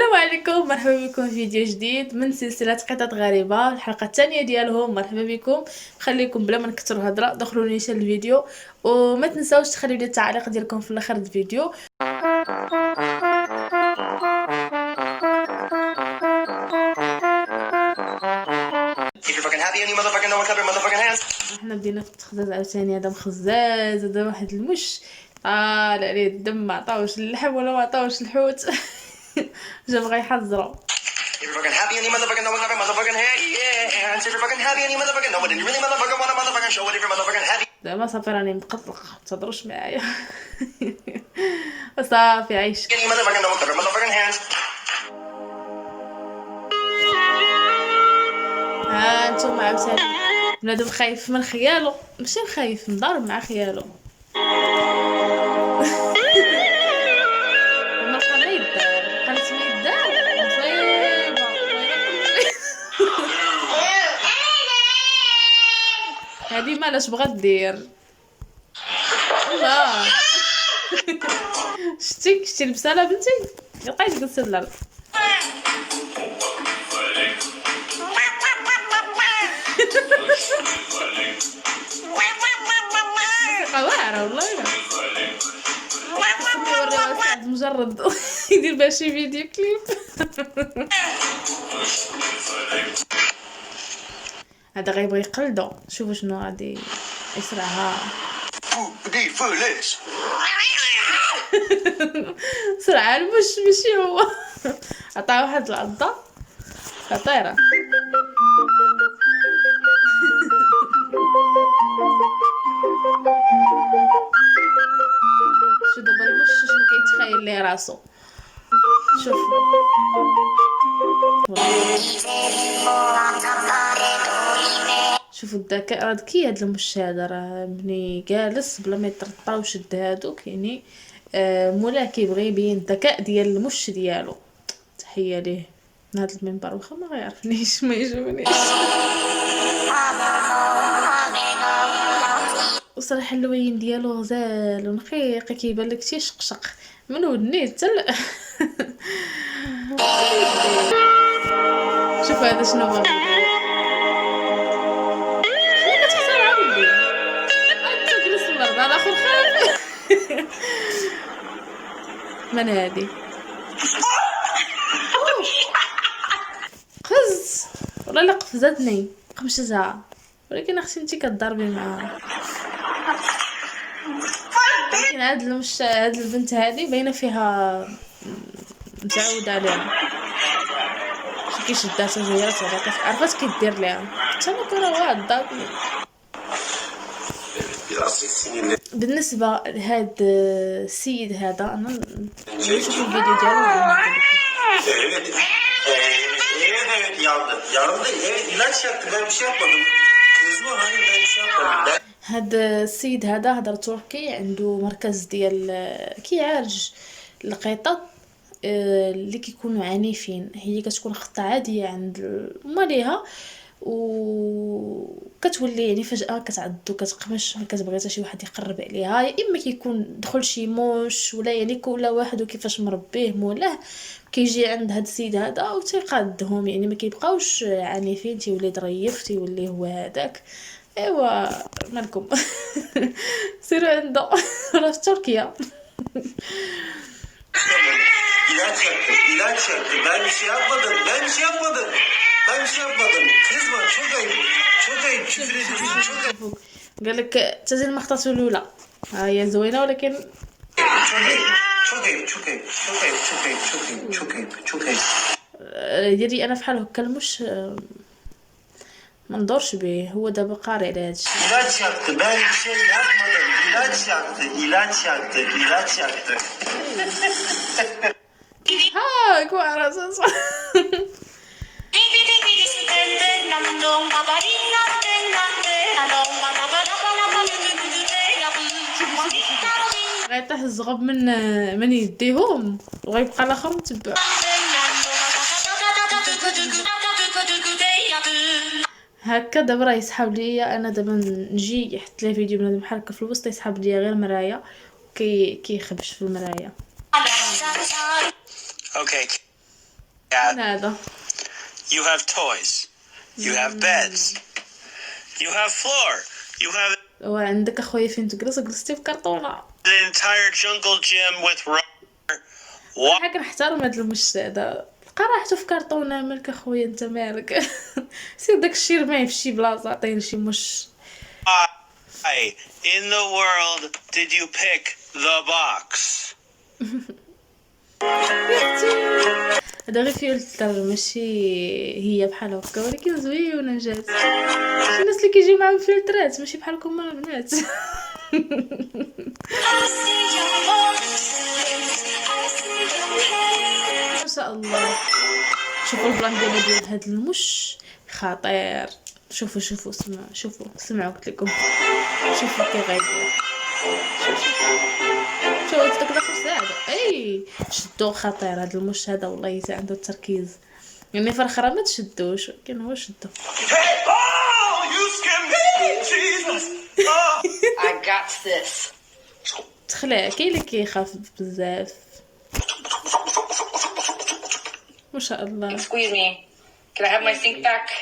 السلام عليكم، مرحبا بكم في فيديو جديد من سلسله قطط غريبه. الحلقه الثانيه ديالهم. مرحبا بكم. خليكم بلا ما نكثر الهضره، دخلوا نيشان الفيديو وما تنساوش تخليو لي التعليق ديالكم في الاخر الفيديو. احنا بدينا في التخزاز عاوتاني. هذا مخزاز، هذا واحد المش طالع عليه الدم، ما عطاوش اللحم ولا ما عطاوش الحوت. جا بغا يحزرو. دابا صافي راني مقطلق، متهضروش معايا. صافي عايش. ها انتم عاوتاني بنادم خايف من خيالو، ماشي خايف، مضارب مع خيالو. ما بقى ما يدار، قالت ما يدار مصيبه هادي مالاش بغات دير. الله. شتي البساله بنتي لقيت جلست الارض. واعره والله. مجرد يدير بها شي فيديو كليب. هذا غيبغي يقلدو. شوفوا شنو غادي يصرعها. صرعها المش ماشي هو. عطاه واحد العضه خطيره. شو دابا المش شنو كيتخيل ليه راسو. شوف شوفوا الذكاء. راه ذكي هاد المش هذا، راه ملي جالس بلا ما يطرطا وشد هادوك يعني مولاه كيبغي يبين الذكاء ديال المش ديالو. تحيه ليه من هذا المنبر، واخا ما غيعرفنيش ما يجونيش. وصراحه اللوين ديالو غزال ونقيق، كيبان لك تيشقشق من ودنيه حتى شوف هذا شنو هو. شنو كتختار عاودي انت جلس في الارض على اخر خاف. من هادي قفز ولا لا قفزتني قمشتها، ولكن اختي انت كتضربي معاها. لكن هاد البنت هادي باينه فيها متعوده عليها. شي كيشدها تجيرات هذاك عرفات كيدير ليها حتى انا كره واعد. بالنسبه لهاد السيد هذا انا نشوف الفيديو ديالو. Evet yandı. Evet ilaç yaktı. Ben bir şey yapmadım. Kızma hayır ben bir şey yapmadım. هاد السيد هذا هضر تركي، عنده مركز ديال كيعالج القطط اللي كيكونوا عنيفين. هي كتكون خطه عاديه عند ماليها وكتولي يعني فجاه كتعضو كتقمش، ما كتبغي حتى شي واحد يقرب عليها. يا اما كيكون دخل شي موش ولا يعني كل واحد وكيفاش مربيه مولاه كيجي عند هاد السيد هذا وتيقادهم، يعني ما كيبقاوش عنيفين، تيولي ظريف، تيولي هو هذاك. ايوا مالكم. سيروا عنده. راه في تركيا. İlaç yaktı. Ben bir şey yapmadım. Kızma çok ayıp. Küfür ediyorsun çok ayıp. قال لك تزي المختص الاولى هي زوينه ولكن Çok ayıp. يديري انا في حال هكا المش ما ندورش به. هو دابا قاري على هادشي. İlaç yaktı. Ben bir şey yapmadım. İlaç yaktı. ها كوارا صح. غيطيح الزغب من يديهم وغيبقى الاخر متبع. هكا دابا راه يسحب ليا. انا دابا نجي يحط لي فيديو بنادم بحال هكا في الوسط، يسحب ليا غير مرايا كيخبش في المرايا. Okay. من هذا You have toys. You have beds. You have floor. You have وعندك اخويا فين تجلس جلستي في كرتونه. an entire jungle gym with حاجه نحترم هاد المش هذا بقى راحتو في كرتونه. مالك اخويا انت مالك؟ سير داك الشيء رميه في شي بلاصه عطيه لشي مش. Why in the world did you pick the box? هذا غير فلتر ماشي هي بحال هكا ولكن زوينه جات. شي ناس اللي كيجيو معاهم فلترات ماشي بحالكم البنات. ما شاء الله. شوفوا البلان ديال هاد المش خطير. شوفوا سمعوا قلت لكم. شوفوا كي غايدير. شوفوا داك داخل ساعه. اي شدو خطير هاد المش هذا والله حتى عنده التركيز. يعني في الاخر ما تشدوش ولكن هو شدو. Oh, you scared me, Jesus! Oh. I got this. تخلع كاين اللي كيخاف بزاف. ما شاء الله. Squeeze me. Can I have my sink back?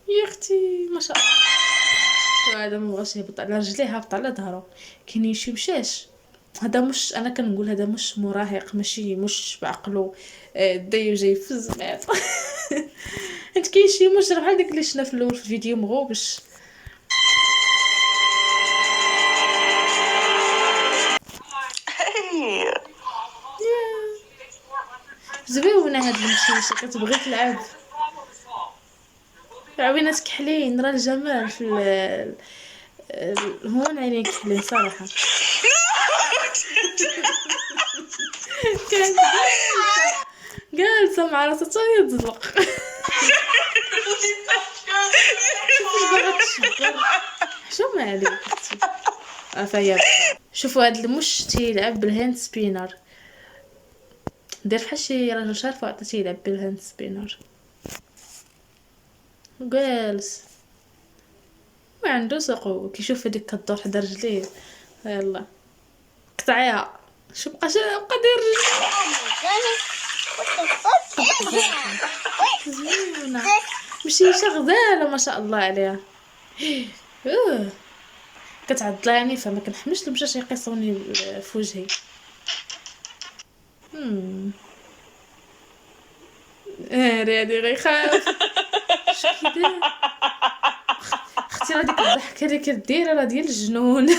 يا اختي ما شاء الله. هذا ما بغاش يهبط على رجليه هابط على ظهره. كاين شي مشاش هذا مش انا كنقول هذا مش مراهق ماشي مش بعقلو دايو جاي في الزمان. انت كاين شي مش بحال داك اللي شفنا في الاول في الفيديو مغوبش. زوينه هاد المشيشه كتبغي تلعب. عوينات كحلين راه الجمال في هون عينيك كحلين صراحه. كانت جالسه مع راسها حتى تزلق. شو مالك فيا. شوفوا هاد المش تيلعب بالهاند سبينر. دير بحال شي راجل شارف وعطا تيلعب بالهاند سبينر. جالس ما عنده سقو كيشوف هذيك كدور حدا رجليه. يلا قطعيها. شو بقى دير زوينه ماشي غزاله ما شاء الله عليها. كتعض يعني فما كنحملش المشاش يقيصوني في وجهي. هادي غيخاف. شو كيدير اختي راه ديك الضحكه اللي كدير راه ديال الجنون.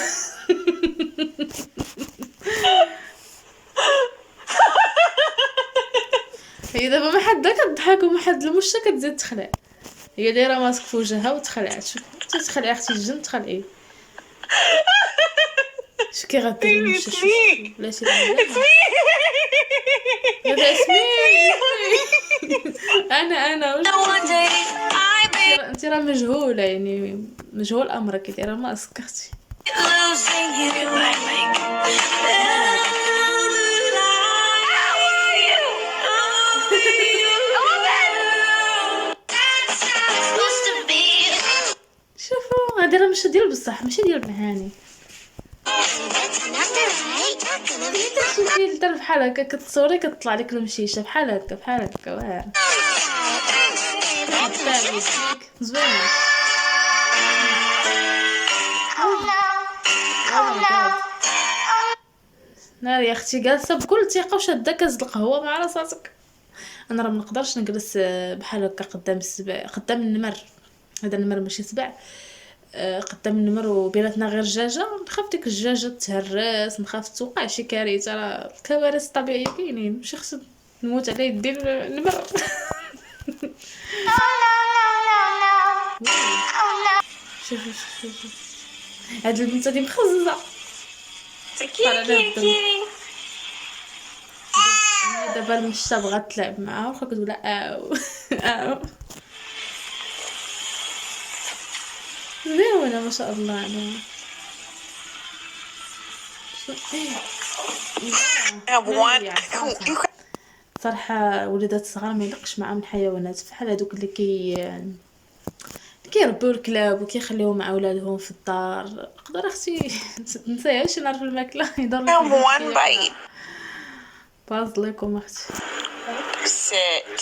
هي دابا ما حدا كضحك وما حد المشة كتزيد تخلع. هي دايره ماسك في وجهها وتخلعت. شوف تخلعي اختي الجن تخلعي. شو كي غدير المشة شوف لا شي هذا اسمي. انا انت راه مجهوله يعني مجهول امرك كي دايره ماسك اختي. شوفوا هذا راه ماشي ديال بصح ماشي ديال معاني. كتشوفي بحال هكا كتصوري كتطلع لك المشيشه بحال هكا واعر. زوينه. ناري يا اختي جالسه بكل ثقه وشاده كاس القهوه مع راساتك. انا راه ما نقدرش نجلس بحال هكا قدام السبع قدام النمر. هذا النمر ماشي سبع. قدام النمر وبيناتنا غير الدجاجه. نخاف ديك الدجاجه تهرس نخاف توقع شي كارثه. راه الكوارث الطبيعيه كاينين ماشي خص نموت على يدي النمر. شوف هاد البنت هادي مخززه. دابا المشتا بغات تلعب معاها واخا كتقول او زوينه ما شاء الله عليها. صراحه وليدات الصغار ما يلقش معاهم الحيوانات بحال هذوك اللي كيربوا الكلاب وكيخليوهم مع اولادهم في الدار. نقدر اختي نسايها شي نهار في الماكله يدور باز لكم اختي. Sit.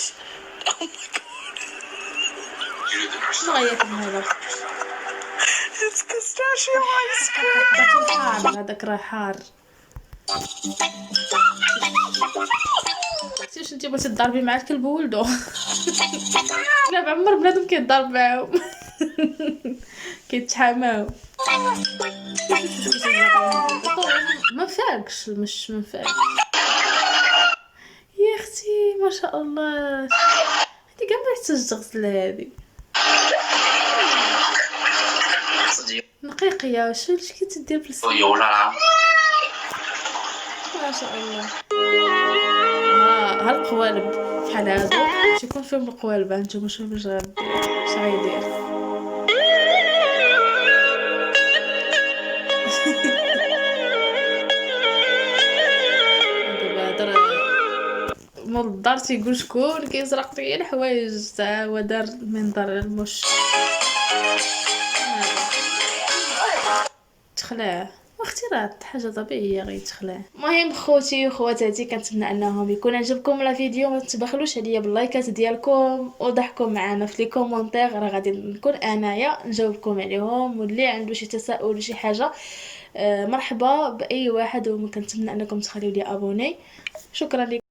شنو غياكل هذا؟ It's pistachio ice cream. حار هذاك راه حار. واش انتي بغيتي تضربي مع الكلب وولدو؟ لا بعمر بنادم كيضرب معاهم. كيتحاماو. ما فاكش مش ما فاك. يا اختي ما شاء الله هادي كاع ما يحتاج تغسل هادي نقيقيه. واش كتدير في السن؟ ما شاء الله. ها القوالب بحال هادو تيكون فيهم القوالب. هانتوما شوفوا واش غيدير. مول الدار تيقول شكون كيسرق فيا الحوايج تا هو دار منظر المش تخلاه. واختي راه حاجه طبيعيه غيتخلاه. المهم خوتي وخواتاتي كنتمنى انهم يكون عجبكم لا فيديو. ما تبخلوش عليا باللايكات ديالكم وضحكوا معنا في لي كومونتير. راه غادي نكون انايا نجاوبكم عليهم. واللي عنده شي تساؤل ولا شي حاجه مرحبا باي واحد. وكنتمنى انكم تخليو لي ابوني. شكرا لكم.